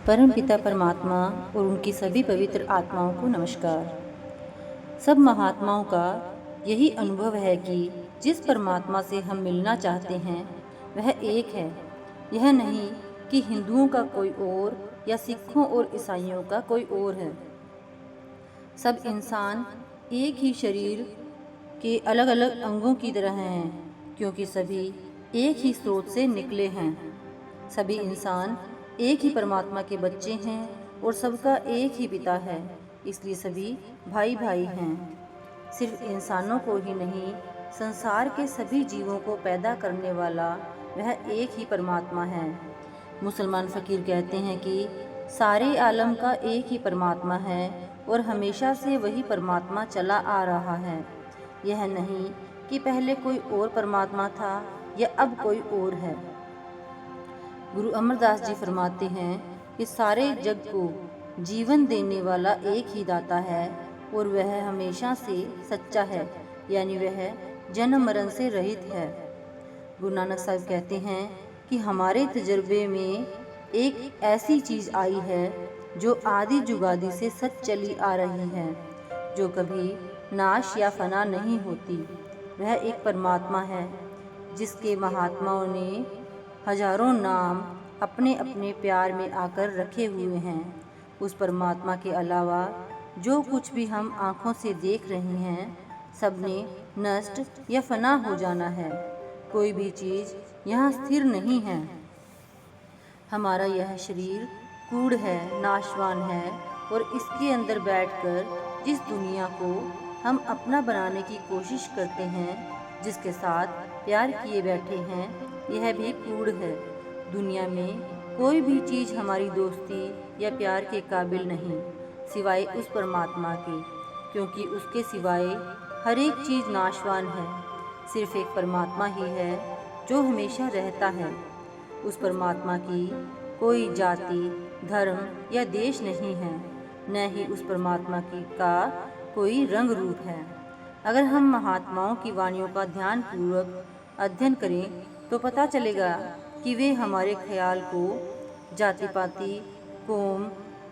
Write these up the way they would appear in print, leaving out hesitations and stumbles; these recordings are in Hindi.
परम पिता परमात्मा और उनकी सभी पवित्र आत्माओं को नमस्कार। सब महात्माओं का यही अनुभव है कि जिस परमात्मा से हम मिलना चाहते हैं वह एक है। यह नहीं कि हिंदुओं का कोई और या सिखों और ईसाइयों का कोई और है। सब इंसान एक ही शरीर के अलग अलग अंगों की तरह हैं, क्योंकि सभी एक ही स्रोत से निकले हैं। सभी इंसान एक ही परमात्मा के बच्चे हैं और सबका एक ही पिता है, इसलिए सभी भाई भाई हैं। सिर्फ इंसानों को ही नहीं, संसार के सभी जीवों को पैदा करने वाला वह एक ही परमात्मा है। मुसलमान फ़कीर कहते हैं कि सारे आलम का एक ही परमात्मा है और हमेशा से वही परमात्मा चला आ रहा है। यह नहीं कि पहले कोई और परमात्मा था या अब कोई और है। गुरु अमरदास जी फरमाते हैं कि सारे जग को जीवन देने वाला एक ही दाता है और वह हमेशा से सच्चा है, यानी वह जन्म मरण से रहित है। गुरु नानक साहब कहते हैं कि हमारे तजर्बे में एक ऐसी चीज़ आई है जो आदि जुगादि से सच चली आ रही है, जो कभी नाश या फना नहीं होती। वह एक परमात्मा है जिसके महात्माओं ने हजारों नाम अपने अपने प्यार में आकर रखे हुए हैं। उस परमात्मा के अलावा जो कुछ भी हम आँखों से देख रहे हैं, सबने नष्ट या फना हो जाना है। कोई भी चीज़ यहाँ स्थिर नहीं है। हमारा यह शरीर कूड़ है, नाशवान है, और इसके अंदर बैठकर जिस दुनिया को हम अपना बनाने की कोशिश करते हैं, जिसके साथ प्यार किए बैठे हैं, यह भी कूड़ है। दुनिया में कोई भी चीज़ हमारी दोस्ती या प्यार के काबिल नहीं, सिवाय उस परमात्मा के, क्योंकि उसके सिवाय हर एक चीज़ नाशवान है। सिर्फ एक परमात्मा ही है जो हमेशा रहता है। उस परमात्मा की कोई जाति, धर्म या देश नहीं है, न ही उस परमात्मा का कोई रंग रूप है। अगर हम महात्माओं की वाणियों का ध्यानपूर्वक अध्ययन करें तो पता चलेगा कि वे हमारे ख्याल को जाति पाति, कौम,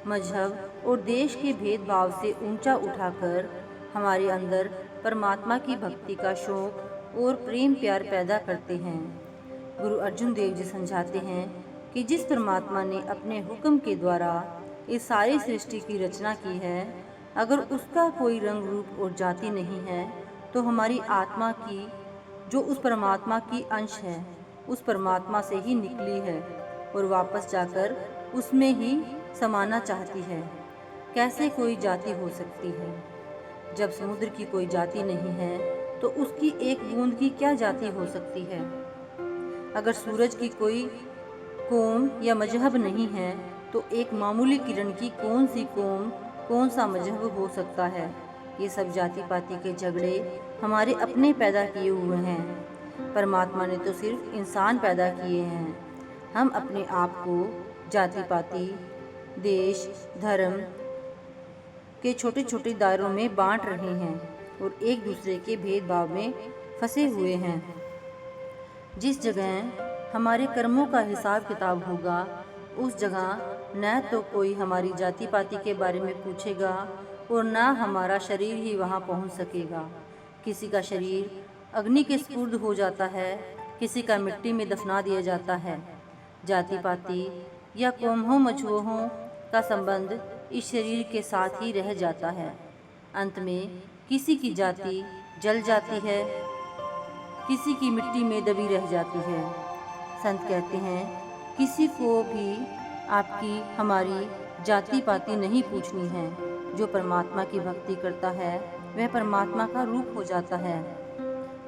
मजहब और देश के भेदभाव से ऊंचा उठाकर हमारे अंदर परमात्मा की भक्ति का शौक और प्रेम प्यार पैदा करते हैं। गुरु अर्जुन देव जी समझाते हैं कि जिस परमात्मा ने अपने हुक्म के द्वारा इस सारी सृष्टि की रचना की है, अगर उसका कोई रंग रूप और जाति नहीं है, तो हमारी आत्मा की जो उस परमात्मा की अंश है, उस परमात्मा से ही निकली है और वापस जाकर उसमें ही समाना चाहती है। कैसे कोई जाति हो सकती है? जब समुद्र की कोई जाति नहीं है तो उसकी एक बूंद की क्या जाति हो सकती है? अगर सूरज की कोई कौम या मजहब नहीं है तो एक मामूली किरण की कौन सी कौम, कौन सा मजहब हो सकता है? ये सब जाति पाति के झगड़े हमारे अपने पैदा किए हुए हैं। परमात्मा ने तो सिर्फ इंसान पैदा किए हैं। हम अपने आप को जाति पाति, देश, धर्म के छोटे छोटे दायरों में बांट रहे हैं और एक दूसरे के भेदभाव में फंसे हुए हैं। जिस जगह हमारे कर्मों का हिसाब किताब होगा, उस जगह न तो कोई हमारी जाति पाति के बारे में पूछेगा और न हमारा शरीर ही वहां पहुंच सकेगा। किसी का शरीर अग्नि के स्पुर्द हो जाता है, किसी का मिट्टी में दफना दिया जाता है। जाति पाति या कौमों मजहबों का संबंध इस शरीर के साथ ही रह जाता है। अंत में किसी की जाति जल जाती है, किसी की मिट्टी में दबी रह जाती है। संत कहते हैं किसी को भी आपकी हमारी जाति पाति नहीं पूछनी है। जो परमात्मा की भक्ति करता है वह परमात्मा का रूप हो जाता है।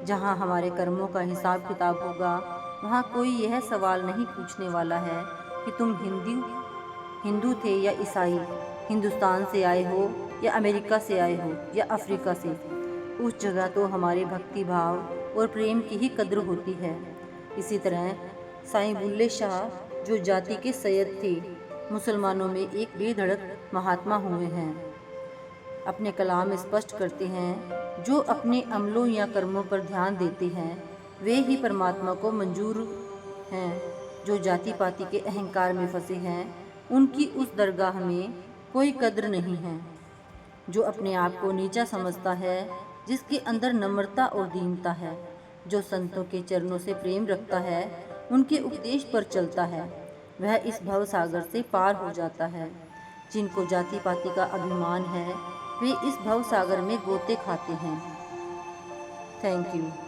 जहाँ हमारे कर्मों का हिसाब किताब होगा, वहाँ कोई यह सवाल नहीं पूछने वाला है कि तुम हिंदू थे या ईसाई, हिंदुस्तान से आए हो या अमेरिका से आए हो या अफ्रीका से। उस जगह तो हमारे भक्ति भाव और प्रेम की ही कद्र होती है। इसी तरह साईं बुल्ले शाह जो जाति के सैयद थे, मुसलमानों में एक बेधड़क महात्मा हुए हैं। अपने कलाम में स्पष्ट करते हैं जो अपने अमलों या कर्मों पर ध्यान देते हैं वे ही परमात्मा को मंजूर हैं। जो जाति पाति के अहंकार में फंसे हैं उनकी उस दरगाह में कोई कद्र नहीं है। जो अपने आप को नीचा समझता है, जिसके अंदर नम्रता और दीनता है, जो संतों के चरणों से प्रेम रखता है, उनके उपदेश पर चलता है, वह इस भव सागर से पार हो जाता है। जिनको जाति पाति का अभिमान है, वे इस भव सागर में गोते खाते हैं। Thank you.